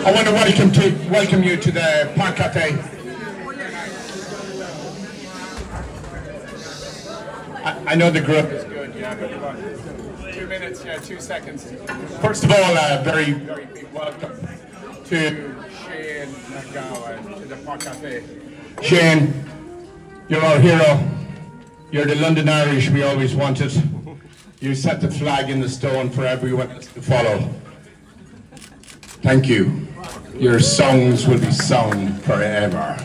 I want to welcome you to the Park Cafe. I know the group is good, yeah, but about 2 minutes, 2 seconds. First of all, very, very big welcome to Shane Gowan to the Park Cafe. Shane, you're our hero. You're the London Irish we always wanted. You set the flag in the stone for everyone else to follow. Thank you. Your songs will be sung forever.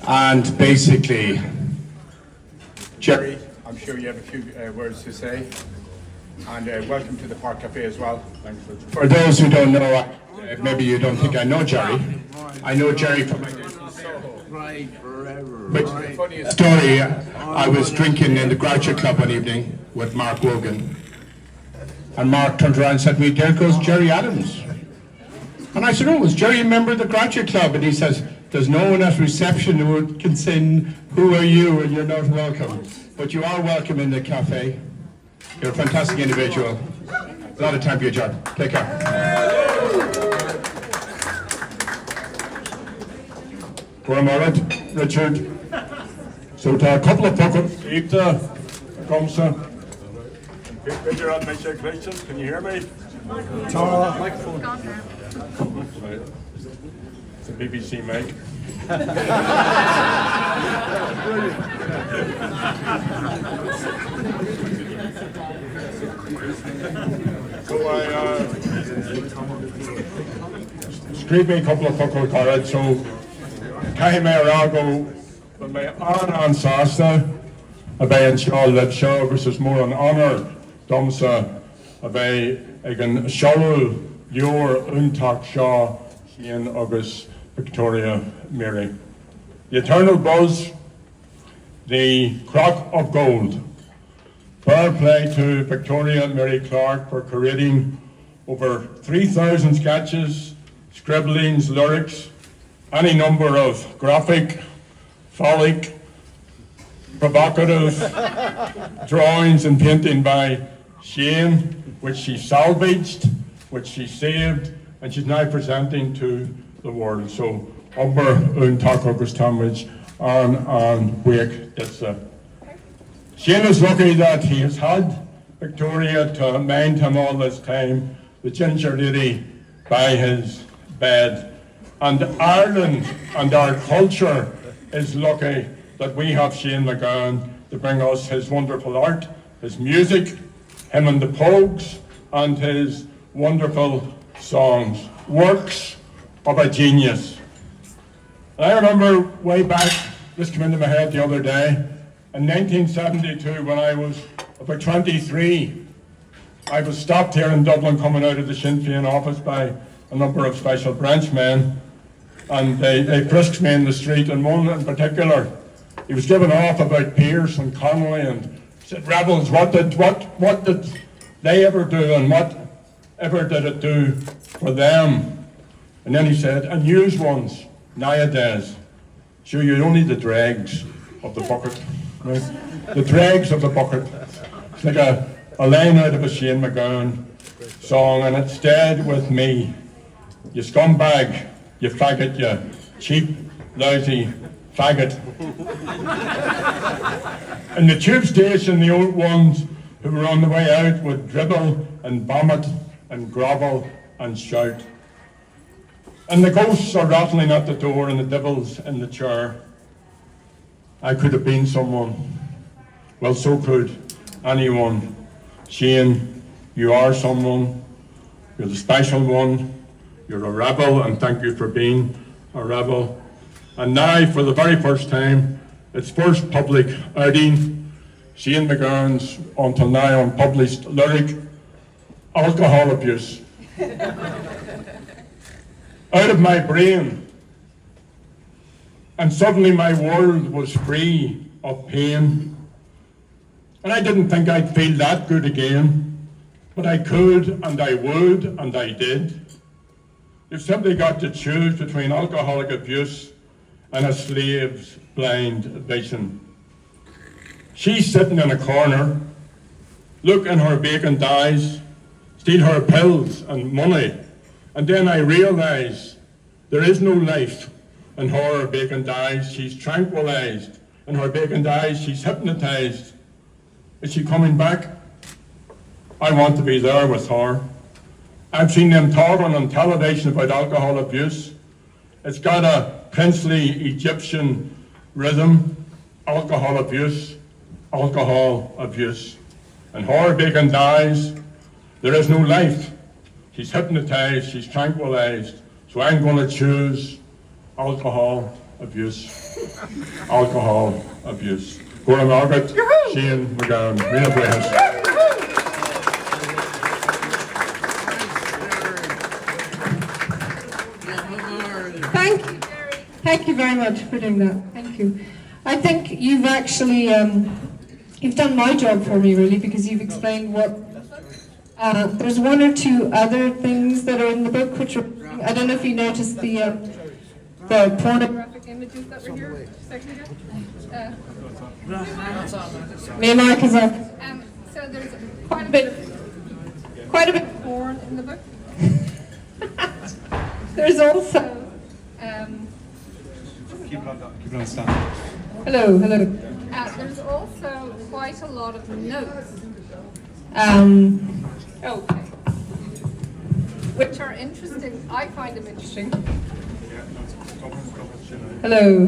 And basically, Jerry, I'm sure you have a few words to say. And welcome to the Park Cafe as well. Thanks for those who don't know, maybe you don't think I know Jerry. I know Jerry from my days in Soho. Right, forever. But the funniest story, I was drinking in the Graduate Club one evening with Mark Gowan. And Mark turned around and said to me, "There goes Jerry Adams." And I said, "Oh, is Jerry a member of the Graduate Club?" And he says, "There's no one at reception who can say, 'Who are you?' and you're not welcome." But you are welcome in the cafe. You're a fantastic individual. A lot of time for your job. Take care. Well, all right, Richard. So to a couple of pockets, Ita, Comsa. Figure out my question. Can you hear me? Tara, microphone. Right. It's a BBC mic. So I screamed me a couple of fuckle carrots, so came here Argo with my an Sasta, a bay in Shaw Lib Shaw, which is more an honour, Domsa, a bay again Shawl, your Untak Shaw, Ian August, Victoria Mary. The eternal buzz, the crock of gold. Fair play to Victoria Mary Clark for creating over 3,000 sketches, scribblings, lyrics, any number of graphic, phallic, provocative drawings and painting by Shane, which she salvaged, which she saved, and she's now presenting to the world. So, Umber un Takogus Tamage and Wake Ditsa. Shane is lucky that he has had Victoria to mind him all this time, the ginger lady by his bed. And Ireland and our culture is lucky that we have Shane McGowan to bring us his wonderful art, his music, him and the Pogues, and his wonderful songs, works of a genius. And I remember way back, this came into my head the other day, in 1972 when I was about 23, I was stopped here in Dublin coming out of the Sinn Féin office by a number of special branch men, and they frisked me in the street, and one in particular, he was giving off about Pearse and Connolly and said, "Rebels, what did they ever do, and what ever did it do for them?" And then he said, "And yous ones, nowadays, sure you're only the dregs of the bucket, right? The dregs of the bucket." It's like a line out of a Shane McGowan song, and it stayed with me. "You scumbag, you faggot, you cheap, lousy faggot." In the tube station, the old ones who were on the way out would dribble and vomit and grovel and shout. And the ghosts are rattling at the door and the devils in the chair. I could have been someone. Well, so could anyone. Shane, you are someone. You're the special one. You're a rebel, and thank you for being a rebel. And now, for the very first time, its first public outing, Shane McGowan's until now unpublished lyric, "Alcohol Abuse." Out of my brain, and suddenly my world was free of pain. And I didn't think I'd feel that good again, but I could, and I would, and I did. You've simply got to choose between alcoholic abuse and a slave's blind vision. She's sitting in a corner, look in her vacant eyes, steal her pills and money, And then I realised there is no life in her vacant eyes. She's tranquilized. In her vacant eyes, she's hypnotized. Is she coming back? I want to be there with her. I've seen them talking on television about alcohol abuse. It's got a princely Egyptian rhythm. Alcohol abuse, alcohol abuse. In her vacant eyes, there is no life. She's hypnotized, she's tranquilized. So I'm going to choose alcohol abuse. Alcohol abuse. Gora Margaret, Shane McGowan, Rita Brahes. Thank you very much for doing that. Thank you. I think you've actually, you've done my job for me really, because you've explained what, there's one or two other things that are in the book which are, I don't know if you noticed the pornographic images that were here a second ago. Me and Mark is up. So there's quite a bit of porn in the book. There's also, Keep it on stand. hello. There's also quite a lot of notes. Okay. Which are interesting. I find them interesting. Hello.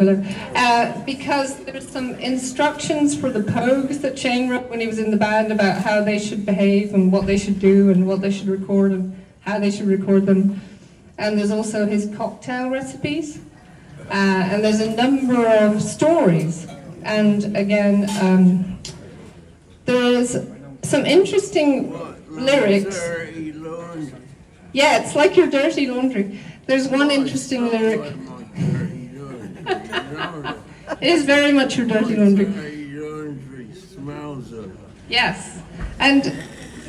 Because there's some instructions for the Pogues that Shane wrote when he was in the band about how they should behave and what they should do and what they should record and how they should record them. And there's also his cocktail recipes. And there's a number of stories. And again, there's some interesting lyrics. Yeah, it's like your dirty laundry. There's one interesting lyric. It is very much your dirty laundry. Yes. And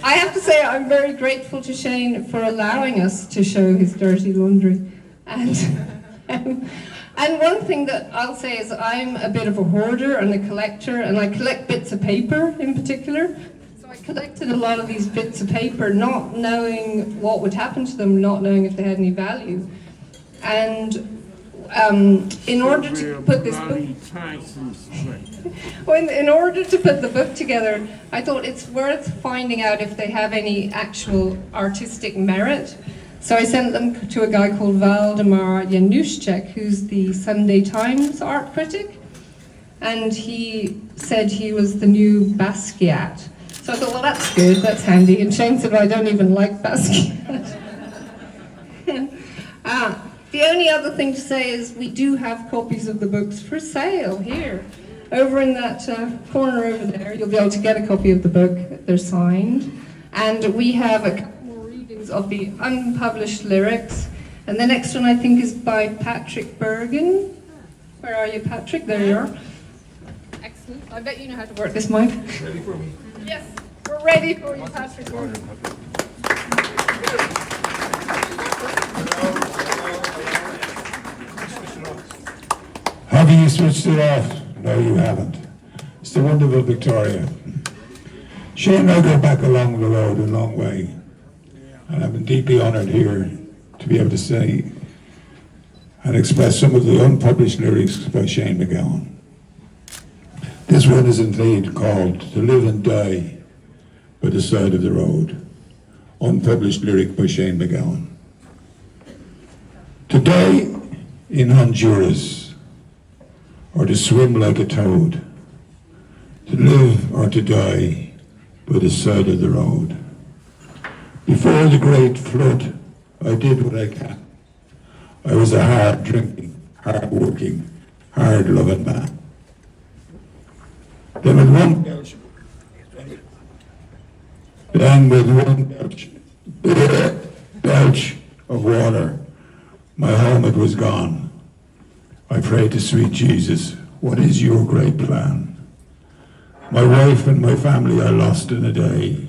I have to say I'm very grateful to Shane for allowing us to show his dirty laundry. And one thing that I'll say is I'm a bit of a hoarder and a collector, and I collect bits of paper in particular. So I collected a lot of these bits of paper, not knowing what would happen to them, not knowing if they had any value. And in order to put this book, in order to put the book together, I thought it's worth finding out if they have any actual artistic merit. So I sent them to a guy called Waldemar Januszczyk, who's the Sunday Times art critic, and he said he was the new Basquiat. So I thought, well, that's good, that's handy. And Shane said, well, I don't even like Basquiat. The only other thing to say is we do have copies of the books for sale here. Over in that corner over there, you'll be able to get a copy of the book. They're signed. And we have a couple more readings of the unpublished lyrics. And the next one, I think, is by Patrick Bergen. Where are you, Patrick? There you are. Excellent. I bet you know how to work this mic. Ready for me? Yes, we're ready for you, Patrick Bergen. Have you switched it off? No, you haven't. It's the wonderful Victoria. Shane and I go back along the road a long way. And I've been deeply honoured here to be able to say and express some of the unpublished lyrics by Shane McGowan. This one is indeed called To Live and Die by the Side of the Road. Unpublished lyric by Shane McGowan. To die in Honduras, or to swim like a toad, to live or to die by the side of the road. Before the great flood, I did what I can. I was a hard-drinking, hard-working, hard-loving man. Then with one belch of water, my helmet was gone. I prayed to sweet Jesus, what is your great plan? My wife and my family I lost in a day.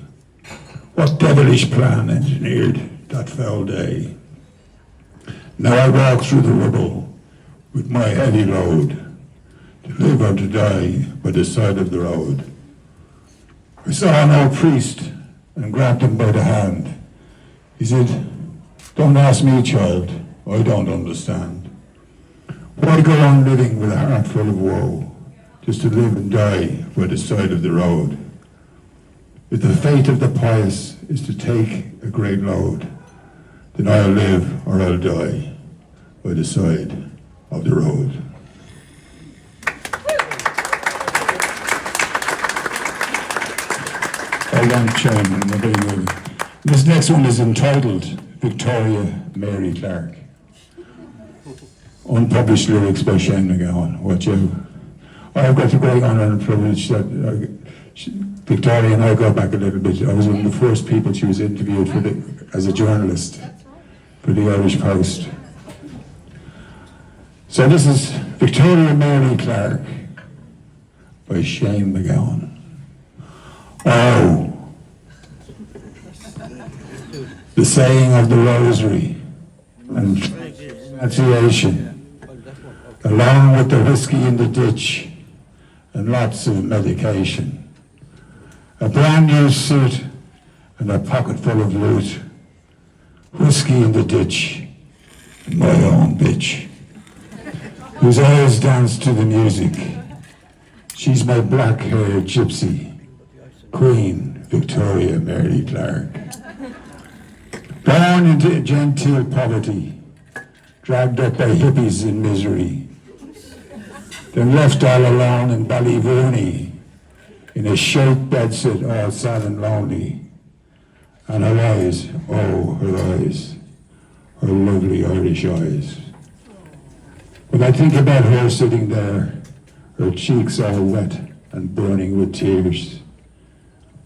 What devilish plan engineered that foul day? Now I walk through the rubble with my heavy load, to live or to die by the side of the road. I saw an old priest and grabbed him by the hand. He said, Don't ask me, child, I don't understand. Why go on living with a heart full of woe, just to live and die by the side of the road? If the fate of the pious is to take a great load, then I'll live or I'll die by the side of the road. Well done, Chairman. This next one is entitled Victoria Mary Clark. Unpublished lyrics by Shane McGowan. Watch out. I've got the great honour and privilege that Victoria and I go back a little bit. I was one of the first people she was interviewed as a journalist for the Irish Post. So this is Victoria Mary Clark by Shane McGowan. Oh, the saying of the rosary and renunciation, along with the whiskey in the ditch and lots of medication. A brand new suit and a pocket full of loot. Whiskey in the ditch, and my own bitch, whose eyes dance to the music. She's my black-haired gypsy, Queen Victoria Mary Clark. Born into genteel poverty, dragged up by hippies in misery, then left all alone in Ballyvooney, in a shaped bedsit all sad and lonely. And her eyes, oh, her eyes, her lovely Irish eyes. When I think about her sitting there, her cheeks all wet and burning with tears,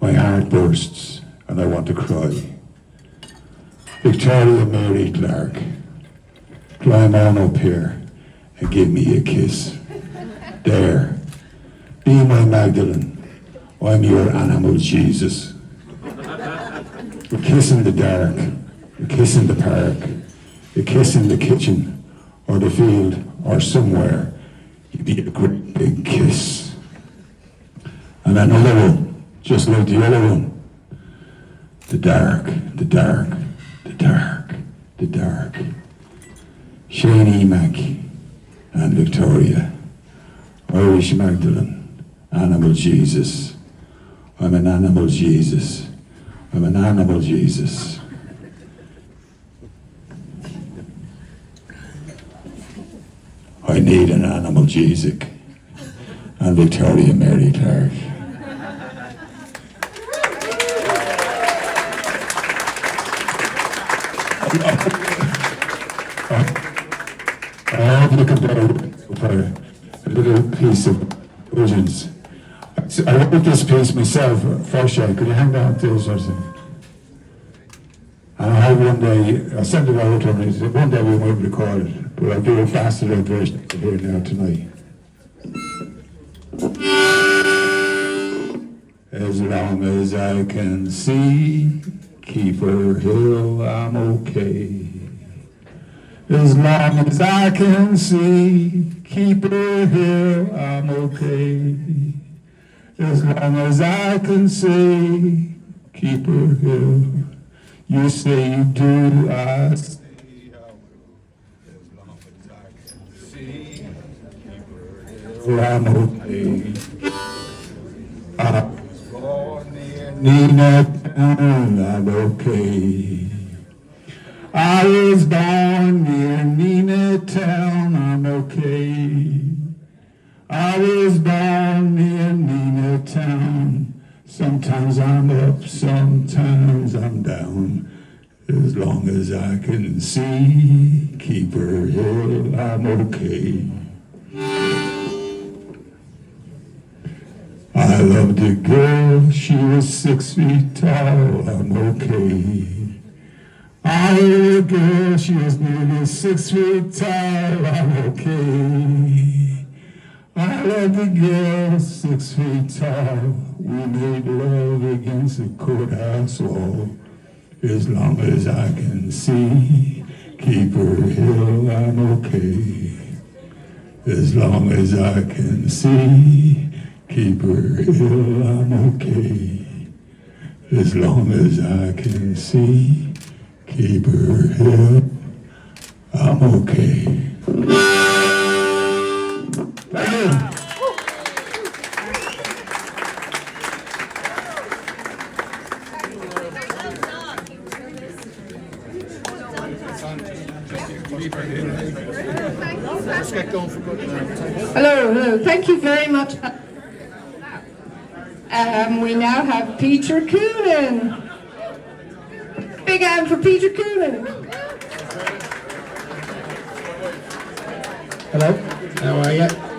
my heart bursts and I want to cry. Victoria Mary Clark, climb on up here and give me a kiss. There, be my Magdalene, I'm your animal Jesus. A kiss in the dark, a kiss in the park, a kiss in the kitchen, or the field, or somewhere. You'd be a great big kiss. And another one, just like the other one. The dark, the dark, the dark, the dark. Shane Mac and Victoria, Irish Magdalene, animal Jesus. I'm an animal Jesus. I'm an animal Jesus. I need an animal Jesus. And Victoria Mary Clark. I hope you can bear for a little piece of urgence. I wrote this piece myself, first year. Could you hang on to it or something? And I hope one day, I sent it over to him, and he said, one day we won't record it, but I'll do a faster version here now tonight. As long as I can see Keeper Hill, I'm okay. As long as I can see Keeper Hill, I'm okay. As long as I can see Keeper Hill, you say you do, I say I will. As long as I can see Keeper Hill, I'm okay. I was born near Neenah, I'm okay. I was born near Neenah Town, I'm okay. I was born near Neenah Town. Sometimes I'm up, sometimes I'm down. As long as I can see Keeper Hill, I'm okay. I loved a girl, she was 6 feet tall, I'm okay. I loved a girl, she was nearly 6 feet tall, I'm okay. I loved a girl 6 feet tall. We made love against the courthouse wall. As long as I can see Keeper Hill, I'm okay. As long as I can see Keeper Hill, I'm okay. As long as I can see Keep her hip. I'm okay. Thank you. Hello. Thank you very much. We now have Peter Coonan. Big hand for Peter Coonan. Hello, how are you?